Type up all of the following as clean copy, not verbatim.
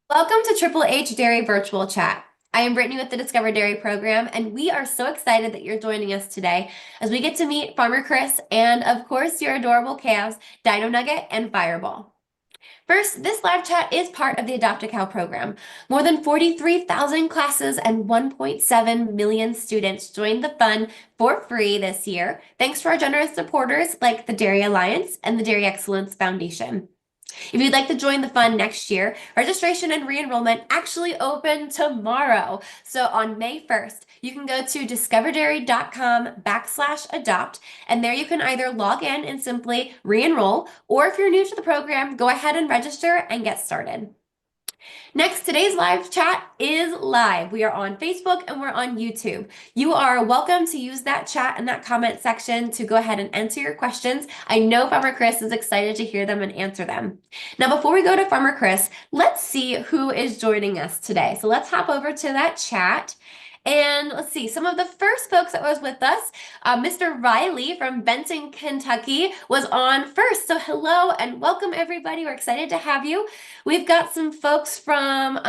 Welcome to Triple H Dairy Virtual Chat. I am Brittany with the Discover Dairy program, and we are so excited that you're joining us today as we get to meet Farmer Chris and, of course, your adorable calves, Dino Nugget and Fireball. First, this live chat is part of the Adopt a Cow program. More than 43,000 classes and 1.7 million students joined the fun for free this year, thanks to our generous supporters like the Dairy Alliance and the Dairy Excellence Foundation. If you'd like to join the fun next year, registration and re-enrollment actually open tomorrow. So on May 1st, you can go to discoverdairy.com/adopt, and there you can either log in and simply re-enroll, or if you're new to the program, go ahead and register and get started. Next, today's live chat is live. We are on Facebook and we're on YouTube. You are welcome to use that chat and that comment section to go ahead and enter your questions. I know Farmer Chris is excited to hear them and answer them. Now, before we go to Farmer Chris, let's see who is joining us today. So let's hop over to that chat. And let's see, some of the first folks that was with us, Mr. Riley from Benton, Kentucky was on first. So hello and welcome everybody. We're excited to have you. We've got some folks from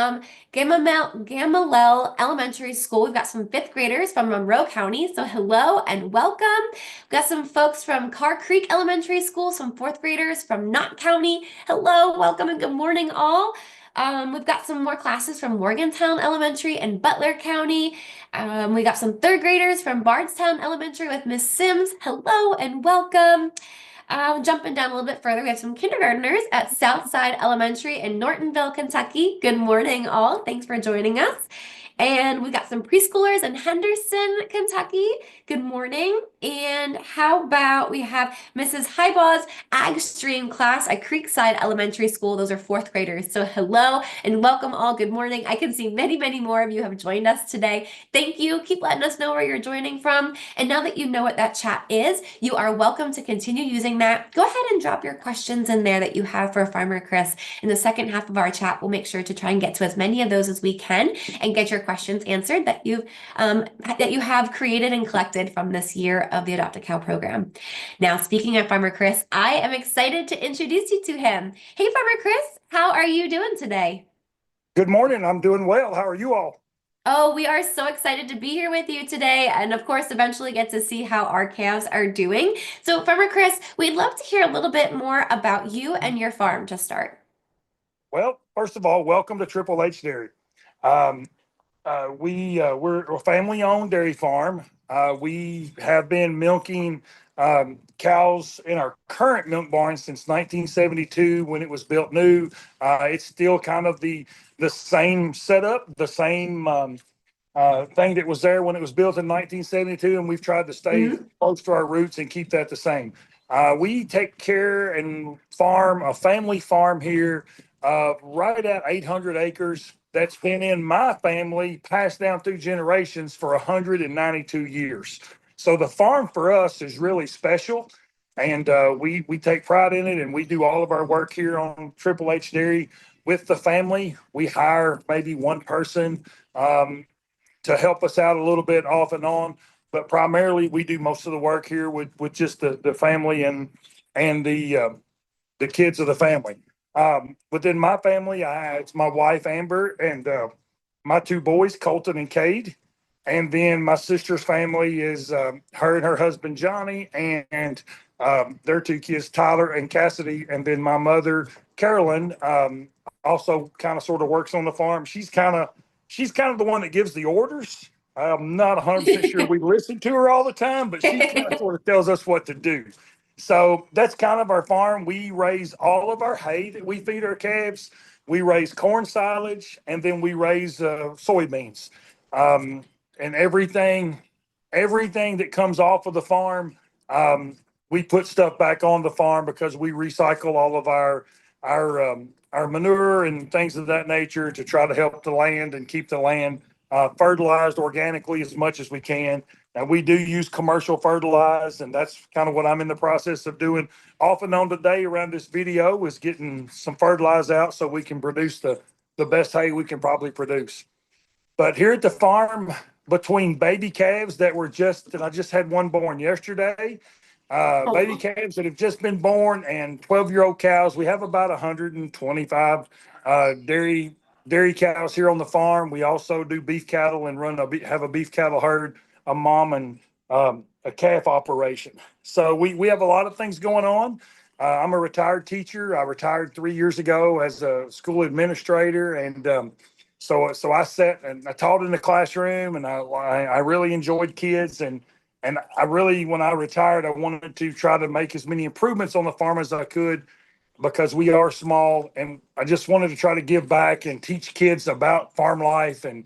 Gamaliel Elementary School. We've got some fifth graders from Monroe County. So hello and welcome. We've got some folks from Carr Creek Elementary School, some fourth graders from Knott County. Hello, welcome and good morning all. We've got some more classes from Morgantown Elementary and Butler County. We got some third graders from Bardstown Elementary with Miss Sims. Hello and welcome. Jumping down a little bit further, we have some kindergartners at Southside Elementary in Nortonville, Kentucky. Good morning, all. Thanks for joining us. And we've got some preschoolers in Henderson, Kentucky. Good morning. And how about we have Mrs. Highbaw's Ag Stream class at Creekside Elementary School. Those are fourth graders. So hello and welcome all. Good morning. I can see many, many more of you have joined us today. Thank you. Keep letting us know where you're joining from. And now that you know what that chat is, you are welcome to continue using that. Go ahead and drop your questions in there that you have for Farmer Chris. In the second half of our chat, we'll make sure to try and get to as many of those as we can and get your questions answered that you have created and collected from this year of the Adopt a Cow program. Now, speaking of Farmer Chris, I am excited to introduce you to him. Hey, Farmer Chris, how are you doing today? Good morning. I'm doing well. How are you all? Oh, we are so excited to be here with you today, and of course, eventually get to see how our calves are doing. So, Farmer Chris, we'd love to hear a little bit more about you and your farm to start. Well, first of all, welcome to Triple H Dairy. Um, we're a family-owned dairy farm. We have been milking cows in our current milk barn since 1972 when it was built new. It's still kind of the same setup, the same thing that was there when it was built in 1972, and we've tried to stay close to our roots and keep that the same. We take care and farm a family farm here, right at 800 acres. That's been in my family, passed down through generations for 192 years. So the farm for us is really special, and we take pride in it, and we do all of our work here on Triple H Dairy with the family. We hire maybe one person to help us out a little bit off and on, but primarily we do most of the work here with just the family and the kids of the family. Within my family, it's my wife Amber and my two boys Colton and Cade, and then my sister's family is her and her husband Johnny and their two kids Tyler and Cassidy, and then my mother Carolyn also kind of sort of works on the farm. She's kind of the one that gives the orders. I'm not 100% sure we listen to her all the time, but she kind of sort of tells us what to do. So that's kind of our farm. We raise all of our hay that we feed our calves. We raise corn silage, and then we raise soybeans. And everything that comes off of the farm, we put stuff back on the farm because we recycle all of our manure and things of that nature to try to help the land and keep the land fertilized organically as much as we can. And we do use commercial fertilize, and that's kind of what I'm in the process of doing off and on today around this video, is getting some fertilizer out so we can produce the best hay we can probably produce. But here at the farm, between baby calves that were and I just had one born yesterday, baby Oh, calves that have just been born and 12-year-old cows. We have about 125 dairy cows here on the farm. We also do beef cattle and have a beef cattle herd, a mom and a calf operation. So we have a lot of things going on. I'm a retired teacher. I retired 3 years ago as a school administrator, and so I sat and I taught in the classroom, and I really enjoyed kids, and I really, when I retired, I wanted to try to make as many improvements on the farm as I could because we are small, and I just wanted to try to give back and teach kids about farm life and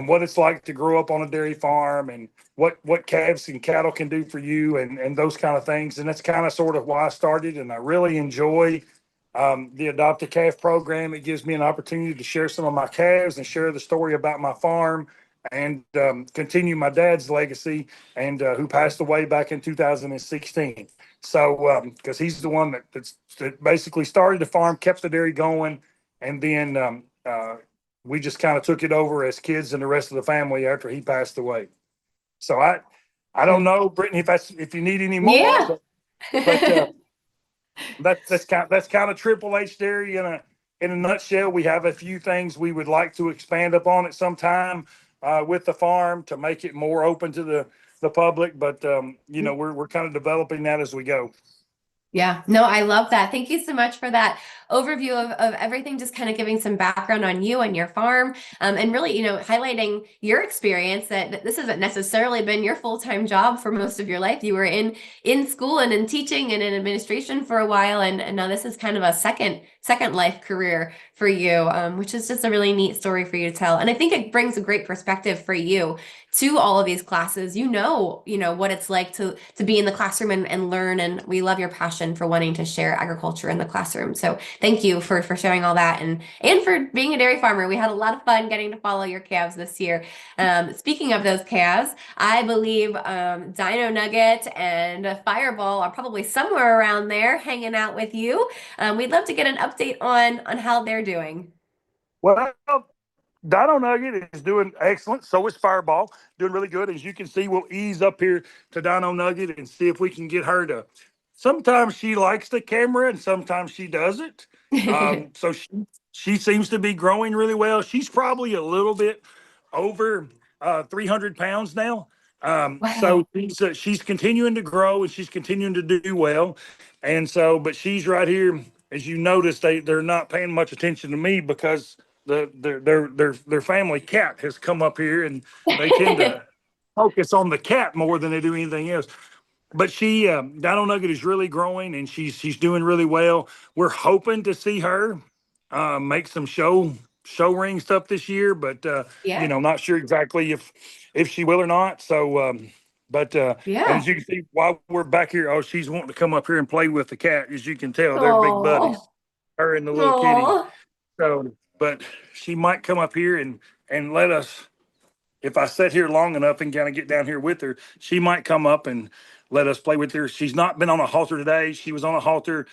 what it's like to grow up on a dairy farm and what calves and cattle can do for you and those kind of things. And that's kind of sort of why I started. And I really enjoy the Adopt a Calf program. It gives me an opportunity to share some of my calves and share the story about my farm and continue my dad's legacy and who passed away back in 2016. So, because he's the one that basically started the farm, kept the dairy going, and then we just kind of took it over as kids and the rest of the family after he passed away. So I don't good. know, Brittany, if you need any more, Yeah. but that's kind of Triple H Dairy in a nutshell. We have a few things we would like to expand upon at some time with the farm to make it more open to the public, but we're kind of developing that as we go. Yeah, no, I love that. Thank you so much for that overview of everything, just kind of giving some background on you and your farm, and really, highlighting your experience that this hasn't necessarily been your full-time job for most of your life. You were in school and in teaching and in administration for a while, and now this is kind of a second life career for you, which is just a really neat story for you to tell. And I think it brings a great perspective for you to all of these classes. What it's like to be in the classroom and learn, and we love your passion for wanting to share agriculture in the classroom. So thank you for sharing all that and for being a dairy farmer. We had a lot of fun getting to follow your calves this year. Speaking of those calves, I believe Dino Nugget and Fireball are probably somewhere around there hanging out with you. We'd love to get an update on how they're doing. Well, Dino Nugget is doing excellent. So is Fireball doing really good. As you can see, we'll ease up here to Dino Nugget and see if we can get her to. Sometimes she likes the camera and sometimes she doesn't. So she seems to be growing really well. She's probably a little bit over 300 pounds now. So Wow. she's continuing to grow and she's continuing to do well. And so, but she's right here. As you notice, they're not paying much attention to me because their family cat has come up here and they tend to focus on the cat more than they do anything else. But Dino Nugget is really growing and she's doing really well. We're hoping to see her make some show ring stuff this year, but Yeah. not sure exactly if she will or not. So, but and Yeah. as you can see, while we're back here, oh, she's wanting to come up here and play with the cat. As you can tell, they're big buddies, Oh. her and the little kitty. Oh. So, but she might come up here and let us. If I sit here long enough and kind of get down here with her, she might come up and let us play with her. She's not been on a halter today. She was on a halter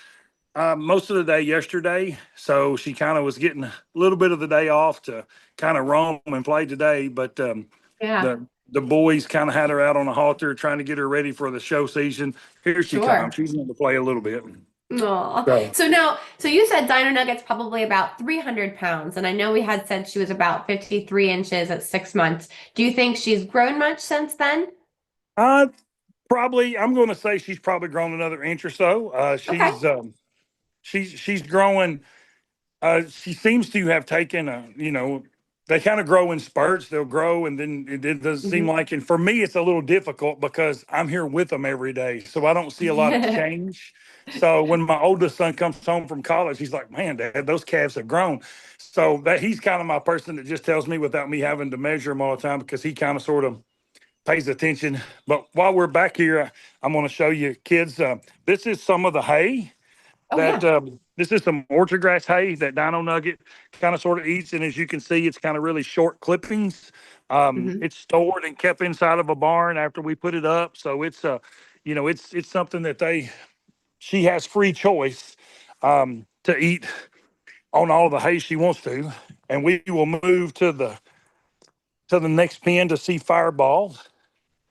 most of the day yesterday, so she kind of was getting a little bit of the day off to kind of roam and play today. But Yeah. the boys kind of had her out on a halter, trying to get her ready for the show season. Here she comes. Sure. She's going to play a little bit. Aw. So So you said Dino Nugget's probably about 300 pounds, and I know we had said she was about 53 inches at 6 months. Do you think she's grown much since then? uh, probably, I'm going to say she's probably grown another inch or so. Okay. She's growing. She seems to have taken they kind of grow in spurts. They'll grow, and then it doesn't seem Mhm. like. And for me, it's a little difficult because I'm here with them every day, so I don't see a lot of change. So when my oldest son comes home from college, he's like, "Man, Dad, those calves have grown." So that he's kind of my person that just tells me without me having to measure them all the time because he kind of sort of pays attention. But while we're back here, I'm going to show you kids. This is some of the hay Oh that yeah. this is some orchard grass hay that Dino Nugget kind of sort of eats. And as you can see, it's kind of really short clippings. Hmm. It's stored and kept inside of a barn after we put it up. So it's something that she has free choice to eat on all the hay she wants to. And we will move to the next pen to see Fireball.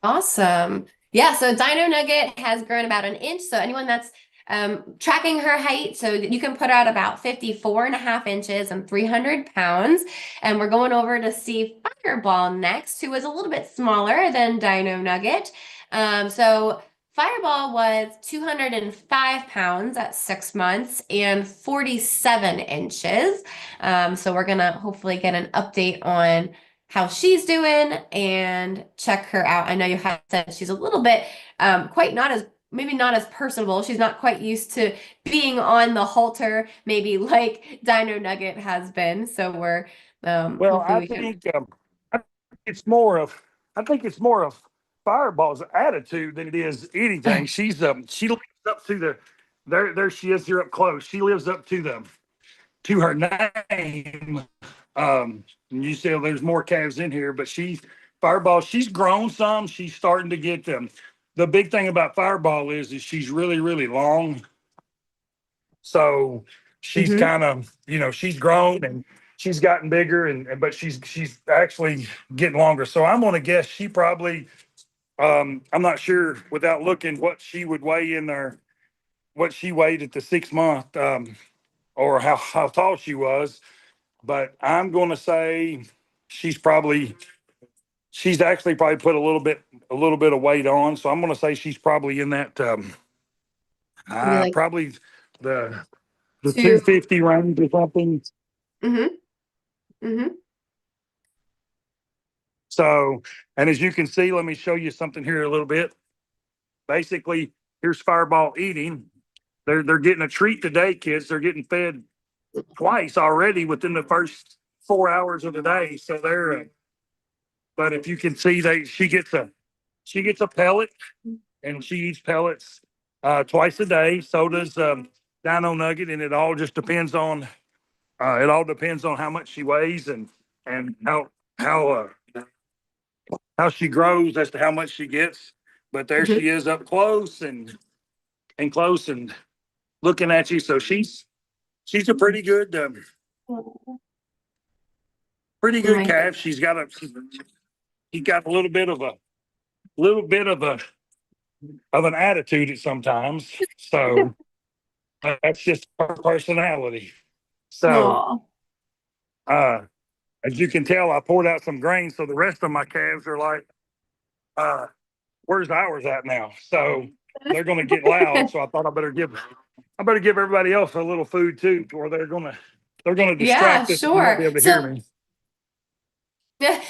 Awesome. Yeah, so Dino Nugget has grown about an inch. So anyone that's tracking her height, so you can put out about 54.5 inches and 300 pounds. And we're going over to see Fireball next, who was a little bit smaller than Dino Nugget. So Fireball was 205 pounds at 6 months and 47 inches. So we're gonna hopefully get an update on how she's doing and check her out. I know you have said she's a little bit quite not as maybe not as personable. She's not quite used to being on the halter, maybe like Dino Nugget has been. So we're Well, hopefully we can. I think it's more of I think it's more of Fireball's attitude than it is anything. She lives up to there she is here up close. She lives up to her name. And you say there's more calves in here, but Fireball. She's grown some. She's starting to get them. The big thing about Fireball is she's really long. So she's Mhm. kind of, she's grown and she's gotten bigger but she's actually getting longer. So I'm gonna guess she probably I'm not sure without looking what she would weigh in there, what she weighed at the 6 month, or how tall she was, but I'm gonna say she's probably she's actually probably put a little bit of weight on. So I'm gonna say she's probably in that Maybe like probably the the two. 250 range or something. Mm-hmm. Mm-hmm. So, and as you can see, let me show you something here a little bit. Basically, here's Fireball eating. They're getting a treat today, kids. They're getting fed twice already within the first 4 hours of the day. So but if you can see, she gets a pellet, and she eats pellets twice a day. So does Dino Nugget, and it all depends on how much she weighs and how how she grows as to how much she gets. But there Mm-hmm. she is up close and looking at you. So she's a Oh pretty good my calf. goodness. She's got a little bit of an attitude at sometimes. So that's just her personality. So Oh. uh, as you can tell, I poured out some grain, so the rest of my calves are like, uh, "Where's ours at now?" So they're going to get loud. So I thought I better give everybody else a little food too, or they're gonna Yeah, distract us and not sure. be able to hear So me.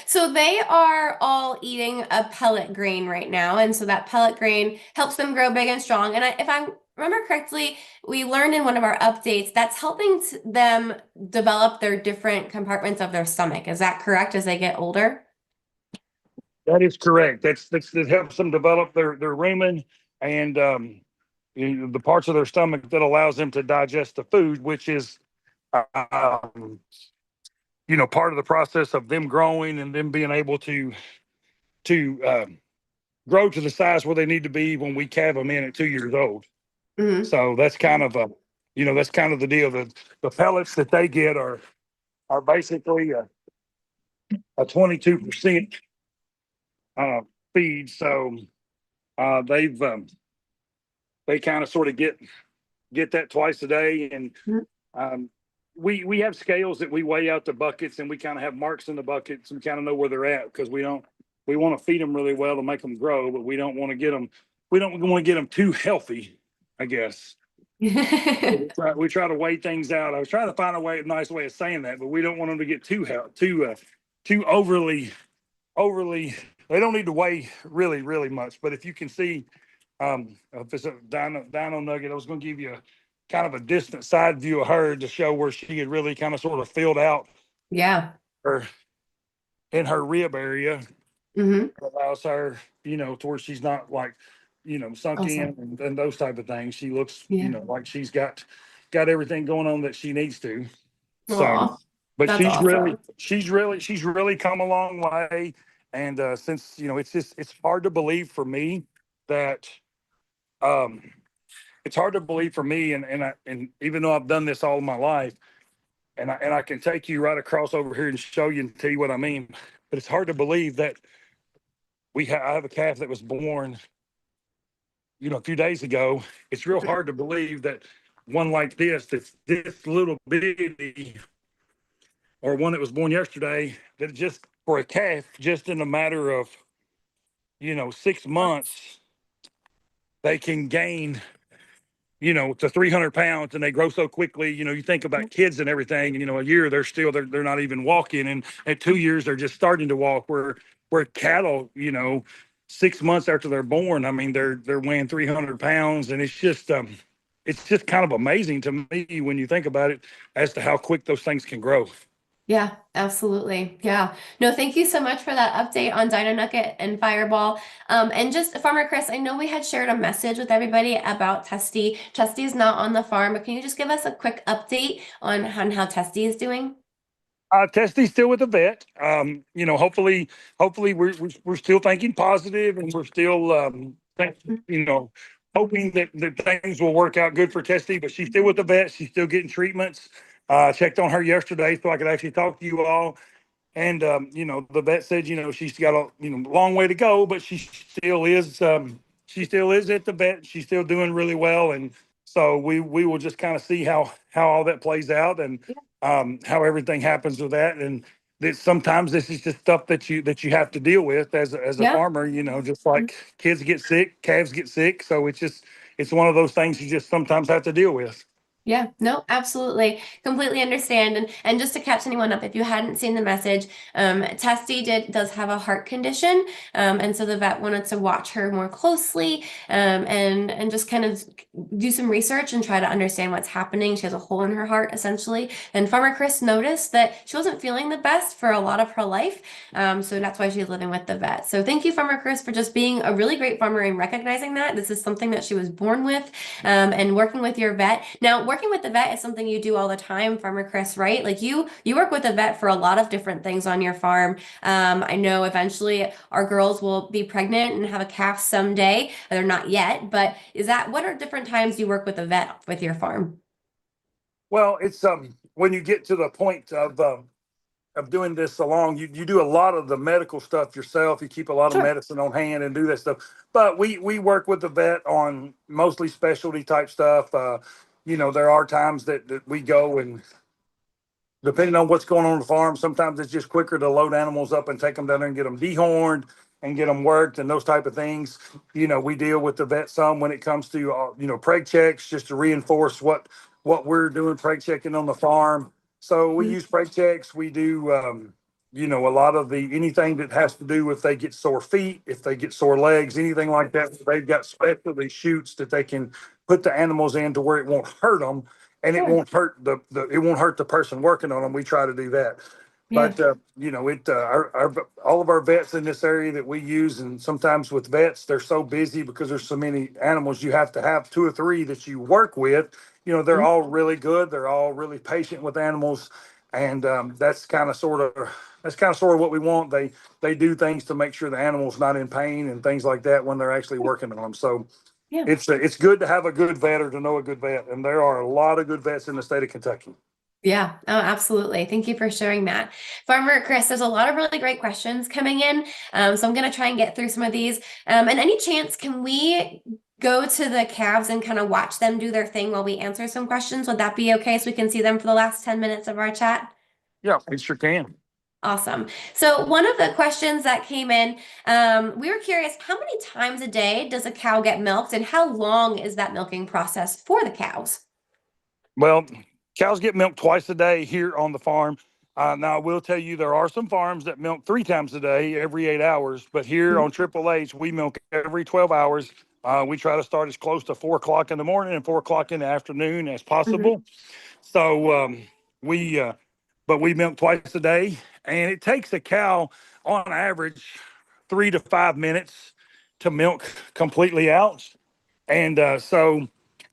So they are all eating a pellet grain right now, and so that pellet grain helps them grow big and strong. And if I remember correctly, we learned in one of our updates that's helping them develop their different compartments of their stomach. Is that correct as they get older? That is correct. That helps them develop their rumen and the parts of their stomach that allows them to digest the food, which is um, part of the process of them growing and them being able to grow to the size where they need to be when we calve them in at 2 years old. Hmm. So that's kind of the deal. The pellets that they get are basically a 22% uh, feed. So they've they kind of sort of get that twice a day, and um, we have scales that we weigh out the buckets, and we kind of have marks in the buckets, and kind of know where they're at because we want to feed them really well to make them grow, but we don't want to get them too healthy, I guess. We try to weigh things out. I was trying to find a nice way of saying that, but we don't want them to get too overly. They don't need to weigh really much. But if you can see, if it's a Dino Nugget, I was going to give you a kind of a distant side view of her to show where she had really kind of sort of filled out Yeah. her in her rib area. Hmm. Allows her, to where she's not like, sunk in Awesome. and those type of things. She looks, Yeah. like she's got everything going on that she needs to. So, Oh, but that's awesome. she's really come a long way. And since it's hard to believe for me that um it's hard to believe for me, and even though I've done this all my life, and I can take you right across over here and show you and tell you what I mean, but it's hard to believe that I have a calf that was born. a few days ago. It's real hard to believe that one like this, that's this little bitty, or one that was born yesterday, that just for a calf, just in a matter of 6 months, they can gain to 300 pounds, and they grow so quickly. You think about kids and everything, and a year they're not even walking, and at 2 years they're just starting to walk. Where cattle, 6 months after they're born, I mean they're weighing 300 pounds, and it's just kind of amazing to me when you think about it as to how quick those things can grow. Yeah, absolutely. Yeah. No, thank you so much for that update on Dino Nugget and Fireball. And just Farmer Chris, I know we had shared a message with everybody about Testy. Testy is not on the farm, but can you just give us a quick update on how Testy is doing? Testy's still with the vet. Hopefully we're still thinking positive, and we're still you know hoping that things will work out good for Testy. But she's still with the vet. She's still getting treatments. Checked on her yesterday so I could actually talk to you all. And the vet said, she's got a long way to go, but she still is at the vet. She's still doing really well, and so we will just kind of see how all that plays out, and how everything happens with that. And that sometimes this is just stuff that you have to deal with as a Yeah. farmer. Just like kids get sick, calves get sick, so it's one of those things you just sometimes have to deal with. Yeah, no, absolutely. Completely understand. And just to catch anyone up, if you hadn't seen the message, Testy does have a heart condition. And so the vet wanted to watch her more closely, and just kind of do some research and try to understand what's happening. She has a hole in her heart, essentially. And Farmer Chris noticed that she wasn't feeling the best for a lot of her life. So that's why she's living with the vet. So thank you, Farmer Chris, for just being a really great farmer and recognizing that this is something that she was born with, and working with your vet. Now, working with the vet is something you do all the time, Farmer Chris, right? Like you work with a vet for a lot of different things on your farm. I know eventually our girls will be pregnant and have a calf someday. They're not yet, but what are different times you work with a vet with your farm? Well, it's when you get to the point of doing this along, you do a lot of the medical stuff yourself. You keep a lot of Sure. medicine on hand and do that stuff. But we work with the vet on mostly specialty type stuff. There are times that we go, and depending on what's going on the farm, sometimes it's just quicker to load animals up and take them down there and get them dehorned and get them worked and those type of things. We deal with the vet some when it comes to preg checks, just to reinforce what we're doing, preg checking on the farm. So we Mhm. use preg checks. We do a lot of the anything that has to do with they get sore feet, if they get sore legs, anything like that. They've got specialty chutes that they can put the animals in to where it won't hurt them, and it Sure. won't hurt the person working on them. We try to do that. Yeah. But all of our vets in this area that we use, and sometimes with vets, they're so busy because there's so many animals. You have to have two or three that you work with. They're Mhm. all really good. They're all really patient with animals, and that's kind of sort of what we want. They do things to make sure the animal's not in pain and things like that when they're actually working on them. So Yeah. it's good to have a good vet, or to know a good vet, and there are a lot of good vets in the state of Kentucky. Yeah, oh, absolutely. Thank you for sharing that. Farmer Chris, there's a lot of really great questions coming in. So I'm going to try and get through some of these. And any chance, can we go to the calves and kind of watch them do their thing while we answer some questions? Would that be okay so we can see them for the last 10 minutes of our chat? Yeah, it sure can. Awesome. So one of the questions that came in, we were curious, how many times a day does a cow get milked, and how long is that milking process for the cows? Well, cows get milked twice a day here on the farm. Now, I will tell you, there are some farms that milk 3 times a day, every 8 hours. But here Mhm. on Triple H, we milk every 12 hours. We try to start as close to 4 o'clock in the morning and 4 o'clock in the afternoon as Mhm. possible. So we, but we milk twice a day, and it takes a cow on average 3 to 5 minutes to milk completely out. And so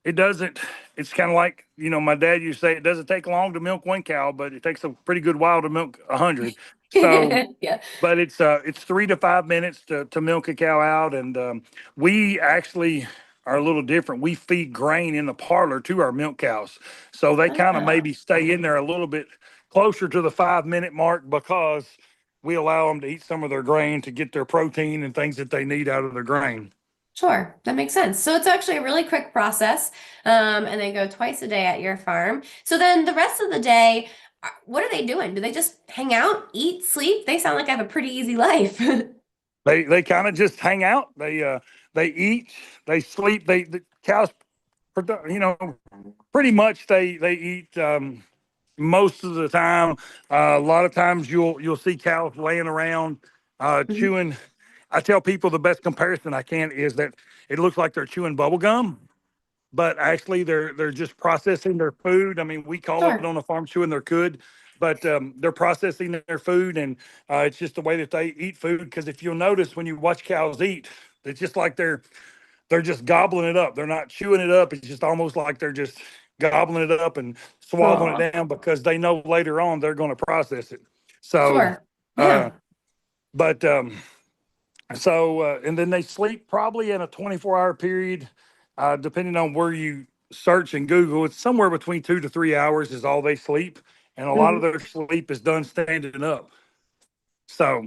it doesn't, it's kind of like, my dad used to say, it doesn't take long to milk one cow, but it takes a pretty good while to milk 100. So, Yeah. but it's 3 to 5 minutes to milk a cow out. And we actually are a little different. We feed grain in the parlor to our milk cows. So they kind of Ah. maybe stay in there a little bit closer to the 5 minute mark, because we allow them to eat some of their grain to get their protein and things that they need out of their grain. Sure, that makes sense. So it's actually a really quick process, and they go twice a day at your farm. So then the rest of the day, what are they doing? Do they just hang out, eat, sleep? They sound like I have a pretty easy life. They kind of just hang out. They eat, they sleep. The cows, you know, pretty much they eat most of the time. A lot of times you'll see cows laying around Mhm. chewing. I tell people the best comparison I can is that it looks like they're chewing bubble gum, but actually they're just processing their food. I mean, we call it Sure. on the farm chewing their cud, but they're processing their food, and it's just the way that they eat food. Because if you'll notice when you watch cows eat, it's just like they're just gobbling it up. They're not chewing it up. It's just almost like they're just gobbling it up and swallowing Oh, it down because they know later on they're going to process it. So, sure. uh, Yeah. but and then they sleep probably in a 24-hour period, depending on where you search and Google. It's somewhere between 2 to 3 hours is all they sleep, and a lot of Mhm. their sleep is done standing up. So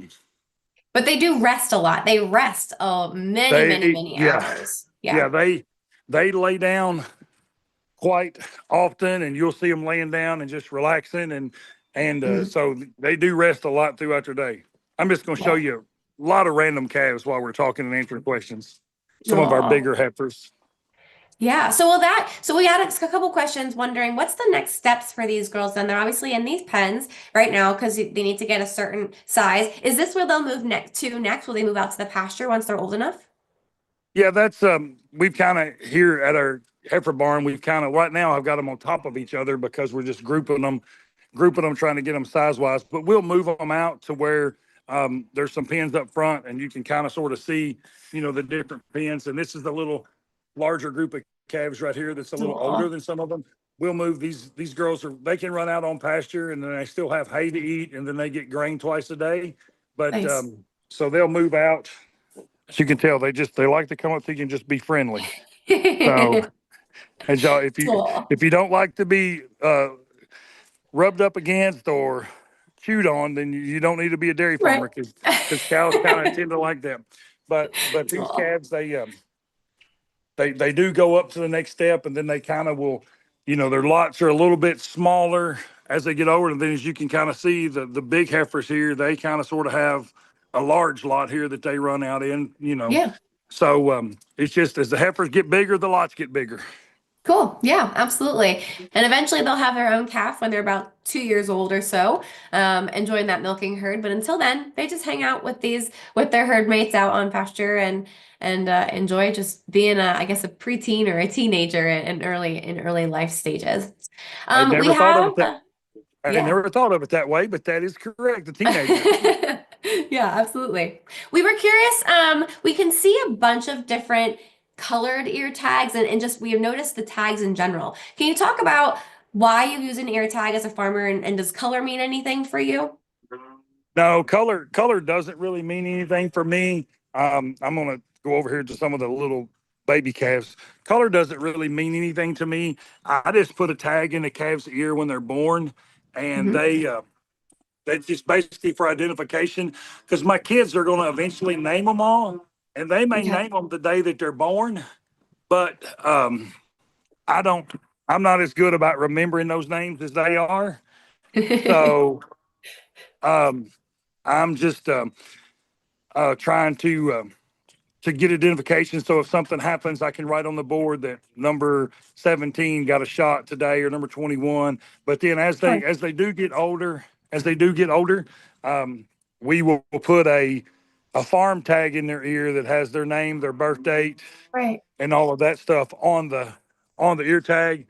But they do rest a lot. They rest many, many, they, many yeah, hours. yeah, Yeah. they lay down quite often, and you'll see them laying down and just relaxing, and Mhm. so they do rest a lot throughout their day. I'm just going to show Yeah. you a lot of random calves while we're talking and answering questions. Some of our Aw. bigger heifers. Yeah. So we had a couple questions wondering what's the next steps for these girls then? They're obviously in these pens right now because they need to get a certain size. Is this where they'll move next? Will they move out to the pasture once they're old enough? Yeah, that's we've kind of here at our heifer barn, we've kind of right now I've got them on top of each other because we're just grouping them, trying to get them size wise. But we'll move them out to where there's some pens up front, and you can kind of sort of see, the different pens. And this is a little larger group of calves right here that's a little older Aw. than some of them. We'll move these girls they can run out on pasture, and then they still have hay to eat, and then they get grain twice a day. But Nice. so they'll move out. As you can tell, they like to come up to you and just be friendly. So as y'all, Aw. if you don't like to be rubbed up against or chewed on, then you don't need to be a dairy Right. farmer because cows kind of tend to like that. But these Aw. calves, they do go up to the next step, and then they kind of will, their lots are a little bit smaller as they get older, and then as you can kind of see the big heifers here, they kind of sort of have a large lot here that they run out in. Yeah. So it's just as the heifers get bigger, the lots get bigger. Cool. Yeah, absolutely. And eventually they'll have their own calf when they're about 2 years old or so, and join that milking herd. But until then, they just hang out with their herd mates out on pasture and enjoy just being I guess a preteen or a teenager in early life stages. I We never thought of it have that I yeah. never thought of it that way, but that is correct. The teenager. Yeah, absolutely. We were curious. We can see a bunch of different colored ear tags and just we have noticed the tags in general. Can you talk about why you use an ear tag as a farmer and does color mean anything for you? No, color doesn't really mean anything for me. I'm gonna go over here to some of the little baby calves. Color doesn't really mean anything to me. I just put a tag in the calf's ear when they're born, and Hmm. that's just basically for identification. Because my kids are gonna eventually name them all, and they may Okay. name them the day that they're born, but I don't. I'm not as good about remembering those names as they are. So um, I'm just trying to get identification. So if something happens, I can write on the board that number 17 got a shot today or number 21. But then Sure. as they do get older, um, we will put a farm tag in their ear that has their name, their birth date, Right. and all of that stuff on the ear tag.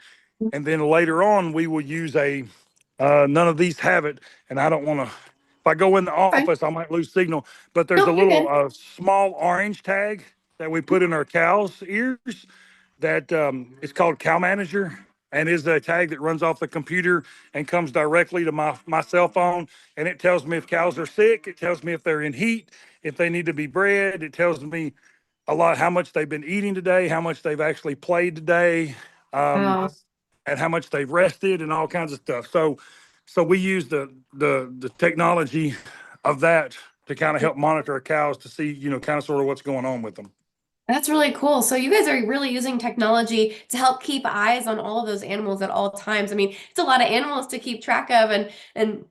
And then later on, we will use none of these have it, and I don't want to. If I go in the Fine. office, I might lose signal. But there's a No, you're little good. small orange tag that we put in our cows' ears that is called Cow Manager, and is a tag that runs off the computer and comes directly to my cell phone, and it tells me if cows are sick. It tells me if they're in heat, if they need to be bred. It tells me a lot how much they've been eating today, how much they've actually played today. Um, Wow. and how much they've rested and all kinds of stuff. So we use the technology of that to kind of help monitor our cows to see, kind of sort of what's going on with them. That's really cool. So you guys are really using technology to help keep eyes on all of those animals at all times. I mean, it's a lot of animals to keep track of and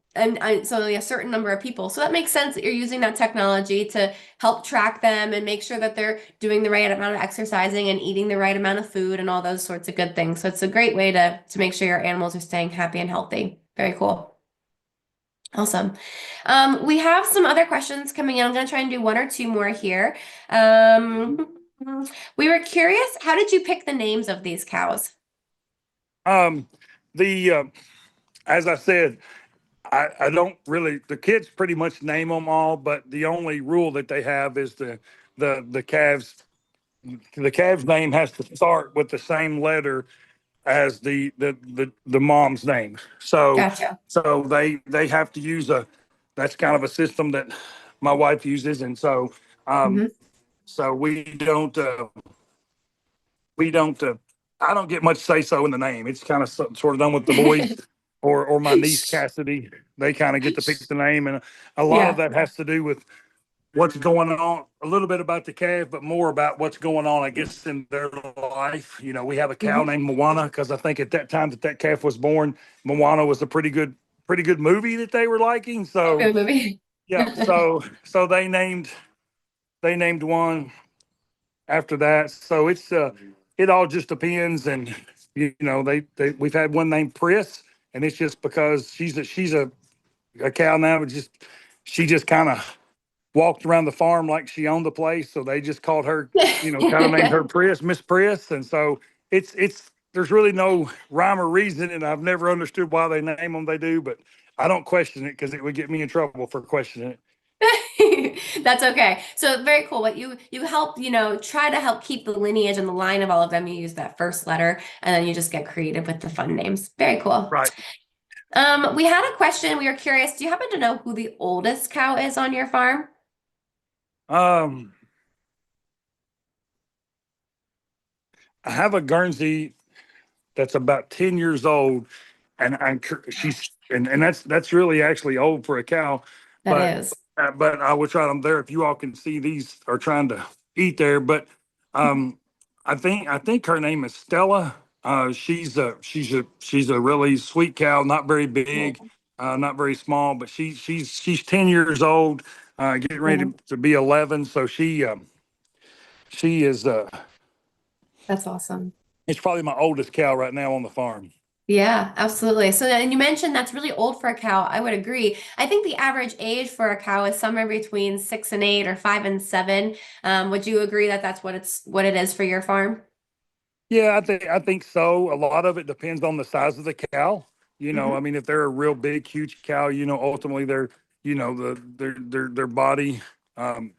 so a certain number of people. So that makes sense that you're using that technology to help track them and make sure that they're doing the right amount of exercising and eating the right amount of food and all those sorts of good things. So it's a great way to make sure your animals are staying happy and healthy. Very cool. Awesome. We have some other questions coming in. I'm going to try and do one or two more here. We were curious, how did you pick the names of these cows? Um, the as I said, I don't really. The kids pretty much name them all, but the only rule that they have is the calves. The calves name has to start with the same letter as the mom's name. So Gotcha. they have to use a. That's kind of a system that my wife uses, and um, Hmm. so we don't I don't get much say so in the name. It's kind of sort of done with the boys or my niece Cassidy. They kind of get to pick the name, and a lot of Yeah. that has to do with what's going on. A little bit about the calf, but more about what's going on, I guess, in their life. You know, we have a cow Hmm. named Moana because I think at that time that calf was born, Moana was a pretty good movie that they were liking. So Good movie. yeah, so they named one after that. So it all just depends, and you know they we've had one named Priss, and it's just because she's a cow now, but just she just kind of walked around the farm like she owned the place, so they just called her, kind of named her Priss, Miss Priss, and so it's there's really no rhyme or reason, and I've never understood why they name them they do, but I don't question it because it would get me in trouble for questioning it. That's okay. So very cool. But you help, try to help keep the lineage and the line of all of them. You use that first letter, and then you just get creative with the fun names. Very cool. Right. We had a question. We were curious. Do you happen to know who the oldest cow is on your farm? Um, I have a Guernsey that's about 10 years old, and she's and that's really actually old for a cow, That but is. I will try them there if you all can see these are trying to eat there, but um I think her name is Stella. She's a really sweet cow, not very big, not very small, but she's 10 years old, getting ready Yeah, to be 11, so she is that's awesome. it's probably my oldest cow right now on the farm. Yeah, absolutely. So, and you mentioned that's really old for a cow. I would agree. I think the average age for a cow is somewhere between 6 and 8 or 5 and 7. Would you agree that that's what it is for your farm? Yeah, I think so. A lot of it depends on the size of the cow. I Hmm. mean, if they're a real big, huge cow, ultimately their body, um,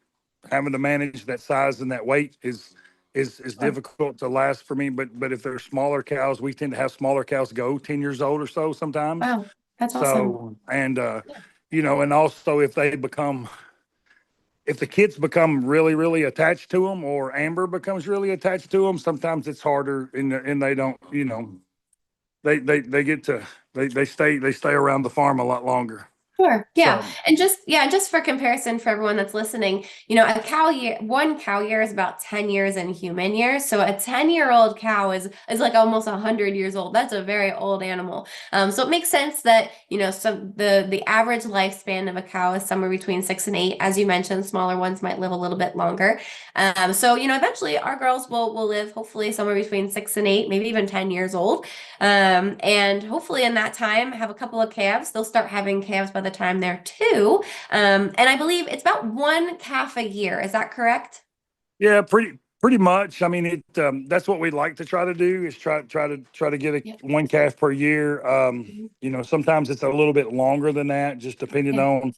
having to manage that size and that weight is Sure. difficult to last for me. But if they're smaller cows, we tend to have smaller cows go 10 years old or so sometimes. Wow, that's awesome. So and also if the kids become really really attached to them or Amber becomes really attached to them, sometimes it's harder and they don't, they get to they stay around the farm a lot longer. Sure. Yeah. So And just for comparison for everyone that's listening, one cow year is about 10 years in human years. So a 10-year-old cow is like almost 100 years old. That's a very old animal. So it makes sense that, the average lifespan of a cow is somewhere between 6 and 8. As you mentioned, smaller ones might live a little bit longer. So, eventually our girls will live hopefully somewhere between 6 and 8, maybe even 10 years old. And hopefully in that time, have a couple of calves. They'll start having calves by the time they're 2. And I believe it's about one calf a year. Is that correct? yeah, pretty much. I mean, it that's what we'd like to try to do is try to get a Yeah. one calf per year. Mhm. Sometimes it's a little bit longer than that, just depending Yeah. on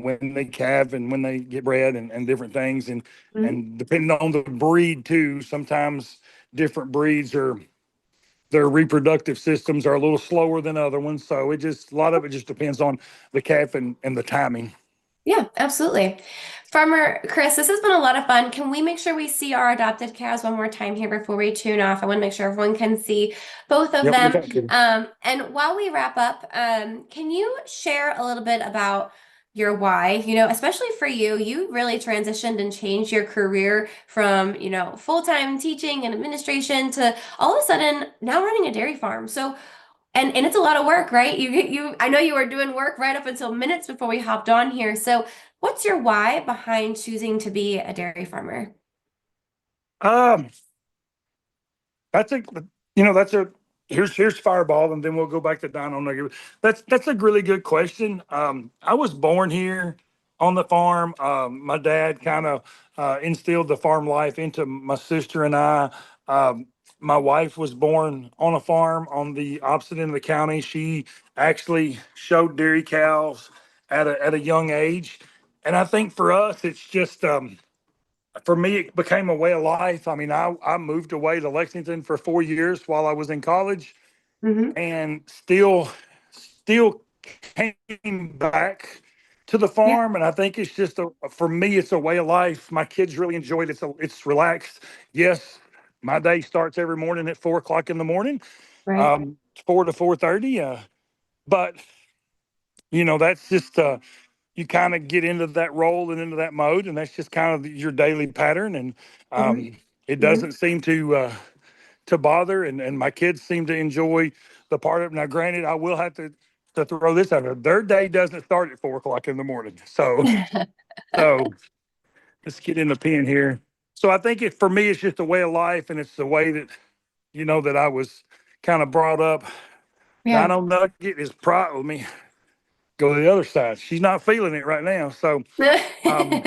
when they calve and when they get bred and different things, and Mhm. and depending on the breed too. Sometimes different breeds are their reproductive systems are a little slower than other ones, so a lot of it just depends on the calf and the timing. Yeah, absolutely. Farmer Chris, this has been a lot of fun. Can we make sure we see our adopted cows one more time here before we tune off? I want to make sure everyone can see both of Yep. them. And while we wrap up, can you share a little bit about your why, especially for you, you really transitioned and changed your career from, full-time teaching and administration to all of a sudden now running a dairy farm. So, and it's a lot of work, right? I know you were doing work right up until minutes before we hopped on here. So, what's your why behind choosing to be a dairy farmer? Um, That's a, that's a here's Fireball, and then we'll go back to Dino Nugget. That's a really good question. I was born here on the farm. My dad kind of instilled the farm life into my sister and I. My wife was born on a farm on the opposite end of the county. She actually showed dairy cows at a young age, and I think for us, it's just for me, it became a way of life. I mean, I moved away to Lexington for 4 years while I was in college, Hmm. and still came back to the Yeah, farm. And I think it's just for me, it's a way of life. My kids really enjoy it. It's relaxed. Yes, my day starts every morning at 4 o'clock in the morning, right. 4 to 4:30. But that's just you kind of get into that role and into that mode, and that's just kind of your daily pattern. And Hmm. it Hmm. doesn't seem to bother, and my kids seem to enjoy the part of it. Now, granted, I will have to throw this out there. Their day doesn't start at 4 o'clock in the morning, so let's get in the pen here. So I think it for me, it's just a way of life, and it's the way that that I was kind of brought up. Yeah. Dino Nugget is proud of me. Go to the other side. She's not feeling it right now, so. Um,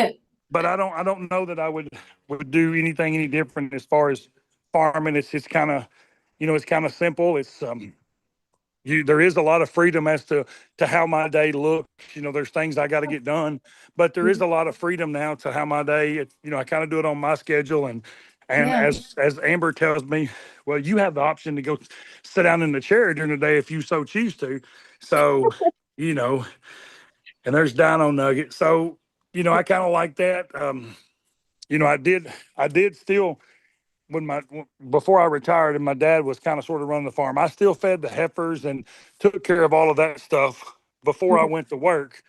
but I don't know that I would do anything any different as far as farming. It's kind of it's kind of simple. It's there is a lot of freedom as to how my day looks. There's things I got to get done, but there is a lot of freedom now to how my day. I kind of do it on my schedule, and Yeah. as Amber tells me, well, you have the option to go sit down in the chair during the day if you so choose to. So you know, and there's Dino Nugget. So I kind of like that. I did still when my before I retired and my dad was kind of sort of running the farm. I still fed the heifers and took care of all of that stuff before I went to work.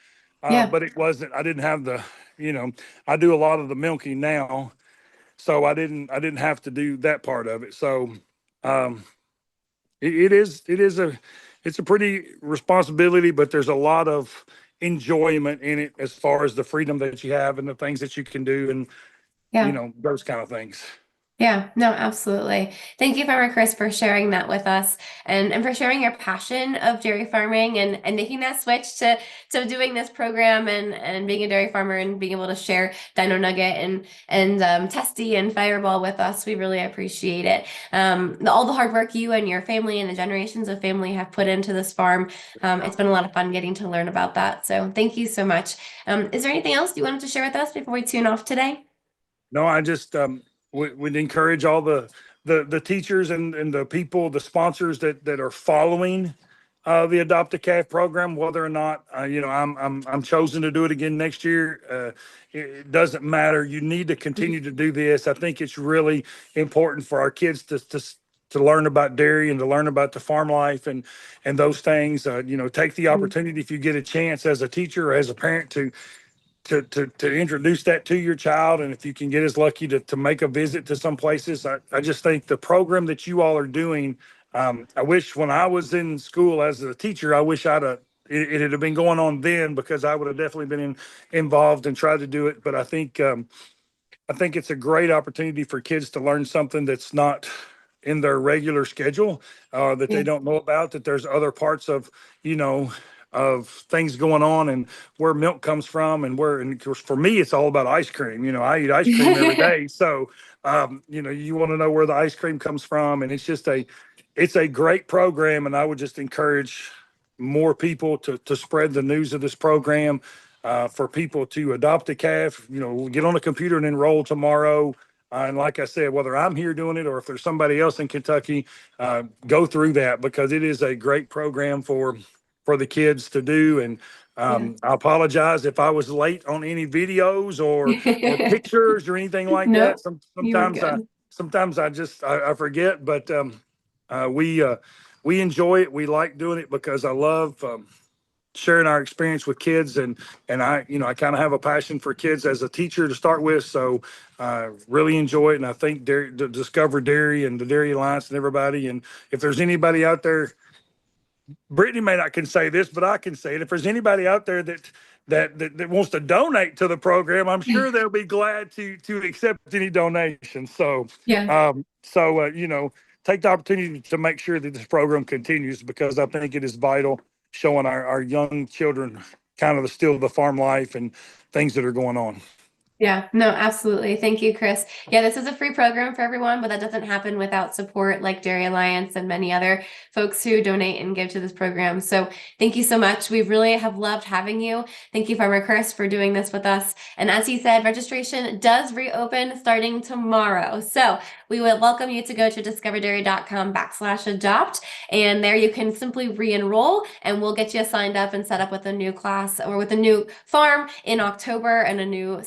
Yeah. But it wasn't. I didn't have the. You know, I do a lot of the milking now, so I didn't have to do that part of it. So um, it's a pretty responsibility, but there's a lot of enjoyment in it as far as the freedom that you have and the things that you can do and Yeah. those kind of things. Yeah, no, absolutely. Thank you, Farmer Chris, for sharing that with us and for sharing your passion of dairy farming and making that switch to doing this program and being a dairy farmer and being able to share Dino Nugget and Testy and Fireball with us. We really appreciate it. All the hard work you and your family and the generations of family have put into this farm. It's been a lot of fun getting to learn about that. So thank you so much. Is there anything else you wanted to share with us before we tune off today? No, I just would encourage all the teachers and the people, the sponsors that are following the Adopt a Calf program, whether or not I'm chosen to do it again next year. It doesn't matter. You need to continue to do this. I think it's really important for our kids to learn about dairy and to learn about the farm life and those things. Take the opportunity if you get a chance as a teacher or as a parent to introduce that to your child. And if you can get as lucky to make a visit to some places, I just think the program that you all are doing, I wish when I was in school as a teacher, I wish it had been going on then because I would have definitely been involved and tried to do it. But I think it's a great opportunity for kids to learn something that's not in their regular schedule, that they Yeah. don't know about, that there's other parts you know, of things going on and where milk comes from and of course for me, it's all about ice cream. I eat ice cream every day. So, you want to know where the ice cream comes from. And it's a great program. And I would just encourage more people to spread the news of this program, for people to adopt a calf, get on a computer and enroll tomorrow. And like I said, whether I'm here doing it or if there's somebody else in Kentucky, go through that because it is a great program for the kids to do. And Yeah. I apologize if I was late on any videos or pictures or anything like that. No, you were Sometimes I good. sometimes I just I forget, but we enjoy it. We like doing it because I love. sharing our experience with kids. And I kind of have a passion for kids as a teacher to start with. So really enjoy it. And I think Discover Dairy and the Dairy Alliance and everybody. And if there's anybody out there, Brittany may not can say this, but I can say it. If there's anybody out there that wants to donate to the program, I'm sure they'll be glad to accept any donations. So, Yeah. take the opportunity to make sure that this program continues because I think it is vital, showing our young children kind of still the farm life and things that are going on. Yeah, no, absolutely. Thank you, Chris. Yeah, this is a free program for everyone, but that doesn't happen without support like Dairy Alliance and many other folks who donate and give to this program. So thank you so much. We really have loved having you. Thank you, Farmer Chris, for doing this with us. And as he said, registration does reopen starting tomorrow. So we would welcome you to go to discoverdairy.com/adopt. And there you can simply re-enroll and we'll get you signed up and set up with a new class or with a new farm in October and a new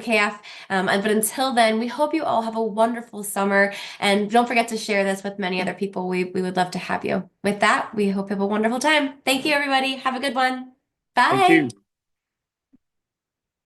calf. But until then, we hope you all have a wonderful summer. And don't forget to share this with many other people. We would love to have you. With that, we hope you have a wonderful time. Thank you, everybody. Have a good one. Thank you. Bye.